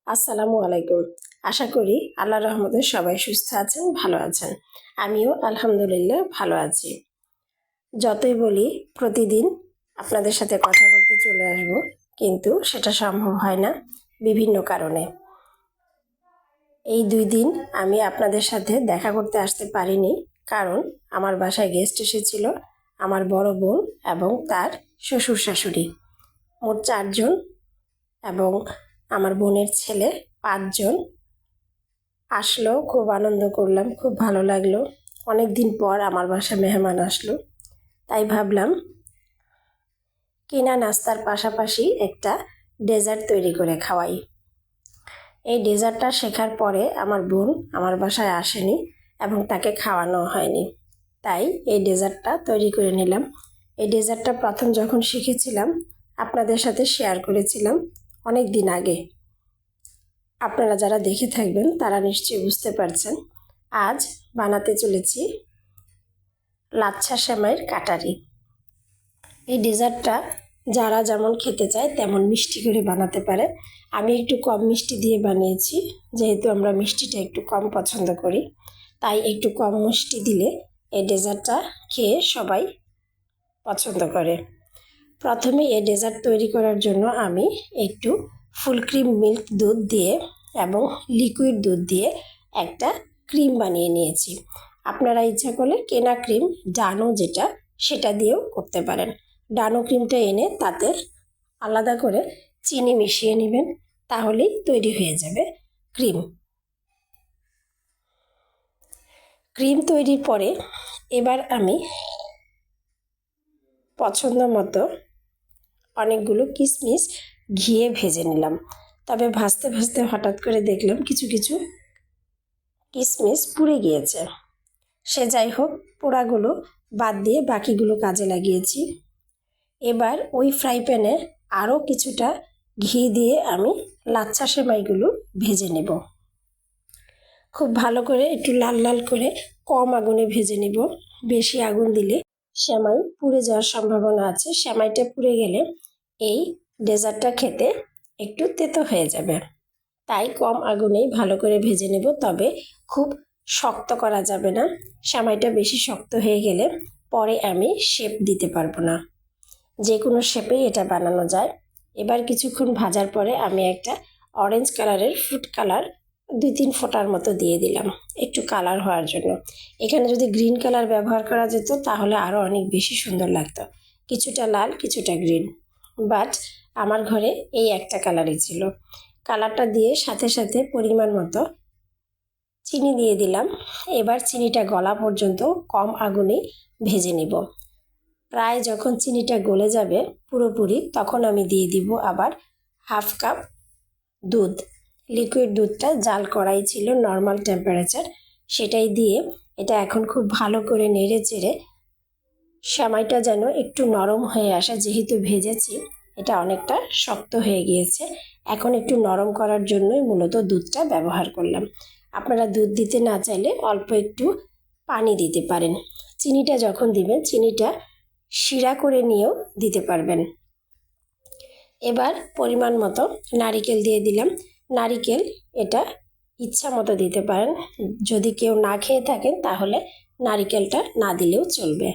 আসসালামু আলাইকুম। আশা করি আল্লাহর রহমতে সবাই সুস্থ আছেন, ভালো আছেন। আমিও আলহামদুলিল্লাহ ভালো আছি। যতই বলি প্রতিদিন আপনাদের সাথে কথা বলতে চলে আসব, কিন্তু সেটা সম্ভব হয় না বিভিন্ন কারণে। এই 2 দিন আমি আপনাদের সাথে দেখা করতে আসতে পারিনি, কারণ আমার বাসায় গেস্ট এসেছিল, আমার বড় বোন এবং তার শ্বশুর শাশুড়ি, মোট 4 জন, এবং আমার বোনের ছেলে 5 জন আসলো। খুব আনন্দ করলাম, খুব ভালো লাগলো। অনেক দিন পর আমার বাসায় মেহমান আসলো, তাই ভাবলাম কিনা নাস্তার পাশাপাশি একটা ডেজার্ট তৈরি করে খাওয়াই। এই ডেজার্টটা শেখার পরে আমার বোন আমার বাসায় আসেনি এবং তাকে খাওয়ানো হয়নি, তাই এই ডেজার্টটা তৈরি করে নিলাম। এই ডেজার্টটা প্রথম যখন শিখেছিলাম আপনাদের সাথে শেয়ার করেছিলাম অনেক দিন আগে। আপনারা যারা দেখে থাকবেন তারা নিশ্চয়ই বুঝতে পারছেন। আজ বানাতে চলেছি লাচ্ছা সেমাইয়ের কাটারি। এই ডেজার্টটা যারা যেমন খেতে চায় তেমন মিষ্টি করে বানাতে পারে। আমি একটু কম মিষ্টি দিয়ে বানিয়েছি, যেহেতু আমরা মিষ্টিটা একটু কম পছন্দ করি, তাই একটু কম মিষ্টি দিলে এই ডেজার্টটা খেয়ে সবাই পছন্দ করে। প্রথমে এই ডেজার্ট তৈরি করার জন্য আমি একটু ফুল ক্রিম মিল্ক দুধ দিয়ে এবং লিকুইড দুধ দিয়ে একটা ক্রিম বানিয়ে নিয়েছি। আপনারা ইচ্ছা করলে কেনা ক্রিম, ডানো যেটা, সেটা দিয়েও করতে পারেন। ডানো ক্রিমটা এনে তাতে আলাদা করে চিনি মিশিয়ে নেবেন, তাহলেই তৈরি হয়ে যাবে ক্রিম। ক্রিম তৈরির পরে এবার আমি পছন্দ মতো অনেকগুলো কিশমিশ ঘিয়ে ভেজে নিলাম। তবে ভাজতে ভাজতে হঠাৎ করে দেখলাম কিছু কিছু কিশমিশ পুড়ে গিয়েছে। সে যাই হোক, পোড়াগুলো বাদ দিয়ে বাকিগুলো কাজে লাগিয়েছি। এবার ওই ফ্রাই প্যানে আরও কিছুটা ঘি দিয়ে আমি লাচ্ছা সেমাইগুলো ভেজে নেব। খুব ভালো করে একটু লাল লাল করে কম আগুনে ভেজে নেব। বেশি আগুন দিলে সেমাই পুড়ে যাওয়ার সম্ভাবনা আছে। সেমাইটা পুড়ে গেলে এই ডেজার্টটা খেতে একটু তেতো হয়ে যাবে, তাই কম আগুনেই ভালো করে ভেজে নেব। তবে খুব শক্ত করা যাবে না, সেমাইটা বেশি শক্ত হয়ে গেলে পরে আমি শেপ দিতে পারবো না। যে কোনো শেপেই এটা বানানো যায়। এবার কিছুক্ষণ ভাজার পরে আমি একটা অরেঞ্জ কালারের ফুড কালার 2-3 ফোঁটার মতো দিয়ে দিলাম, একটু কালার হওয়ার জন্য। এখানে যদি গ্রিন কালার ব্যবহার করা যেত তাহলে আরও অনেক বেশি সুন্দর লাগতো। কিছুটা লাল, কিছুটা গ্রিন, বাট আমার ঘরে এই একটা কালারই ছিল। কালারটা দিয়ে সাথে সাথে পরিমাণ মতো চিনি দিয়ে দিলাম। এবার চিনিটা গলা পর্যন্ত কম আগুনে ভেজে নিব। প্রায় যখন চিনিটা গলে যাবে পুরোপুরি, তখন আমি দিয়ে দিব আবার 1/2 কাপ দুধ। লিকুইড দুধটা জাল করাই ছিল, নর্মাল টেম্পারেচার, সেটাই দিয়ে এটা এখন খুব ভালো করে নেড়ে চেড়ে সেমাইটা যেন একটু নরম হয়ে আসে। যেহেতু ভেজেছি, এটা অনেকটা শক্ত হয়ে গিয়েছে, এখন একটু নরম করার জন্যই মূলত দুধটা ব্যবহার করলাম। আপনারা দুধ দিতে না চাইলে অল্প একটু পানি দিতে পারেন। চিনিটা যখন দিবেন চিনিটা শিরা করে নিয়েও দিতে পারবেন। এবার পরিমাণ মতো নারিকেল দিয়ে দিলাম। নারিকেল এটা ইচ্ছা মতো দিতে পারেন, যদি কেউ না খেয়ে থাকেন তাহলে নারিকেলটা না দিলেও চলবে।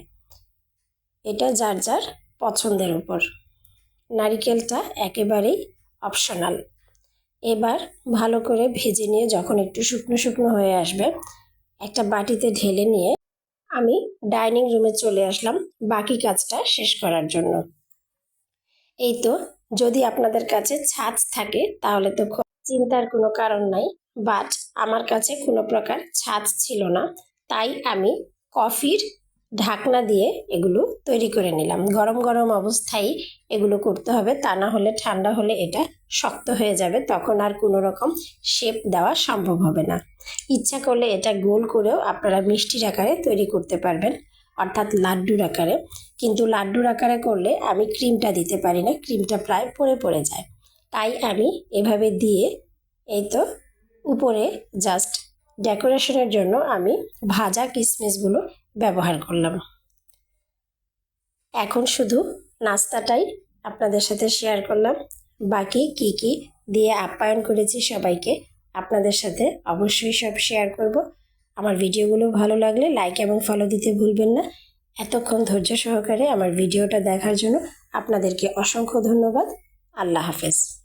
এটা যার যার পছন্দের উপর, নারিকেলটা একেবারেই অপশনাল। এবার ভালো করে ভেজে নিয়ে যখন একটু শুকনো শুকনো হয়ে আসবে, একটা বাটিতে ঢেলে নিয়ে আমি ডাইনিং রুমে চলে আসলাম বাকি কাজটা শেষ করার জন্য। এই তো, যদি আপনাদের কাছে ছাঁচ থাকে তাহলে তো চিন্তার কোনো কারণ নাই, বাট আমার কাছে কোনো প্রকার ছাঁচ ছিল না, তাই আমি কফির ঢাকনা দিয়ে এগুলো তৈরি করে নিলাম। গরম গরম অবস্থায় এগুলো করতে হবে, তা না হলে ঠান্ডা হলে এটা শক্ত হয়ে যাবে, তখন আর কোনো রকম শেপ দেওয়া সম্ভব হবে না। ইচ্ছা করলে এটা গোল করেও আপনারা মিষ্টির আকারে তৈরি করতে পারবেন, অর্থাৎ লাড্ডুর আকারে। কিন্তু লাড্ডুর আকারে করলে আমি ক্রিমটা দিতে পারি না, ক্রিমটা প্রায় পড়ে যায়, তাই আমি এভাবে দিয়ে এই তো উপরে জাস্ট ডেকোরেশনের জন্য আমি ভাজা কিশমিশগুলো ব্যবহার করলাম। এখন শুধু নাস্তাটাই আপনাদের সাথে শেয়ার করলাম, বাকি কি কি দিয়ে আপ্যায়ন করেছি সবাইকে। আপনাদের সাথে অবশ্যই সব শেয়ার করব। আমার ভিডিওগুলো ভালো লাগলে লাইক এবং ফলো দিতে ভুলবেন না। এতক্ষণ ধৈর্য সহকারে আমার ভিডিওটা দেখার জন্য আপনাদেরকে অসংখ্য ধন্যবাদ। আল্লাহ হাফেজ।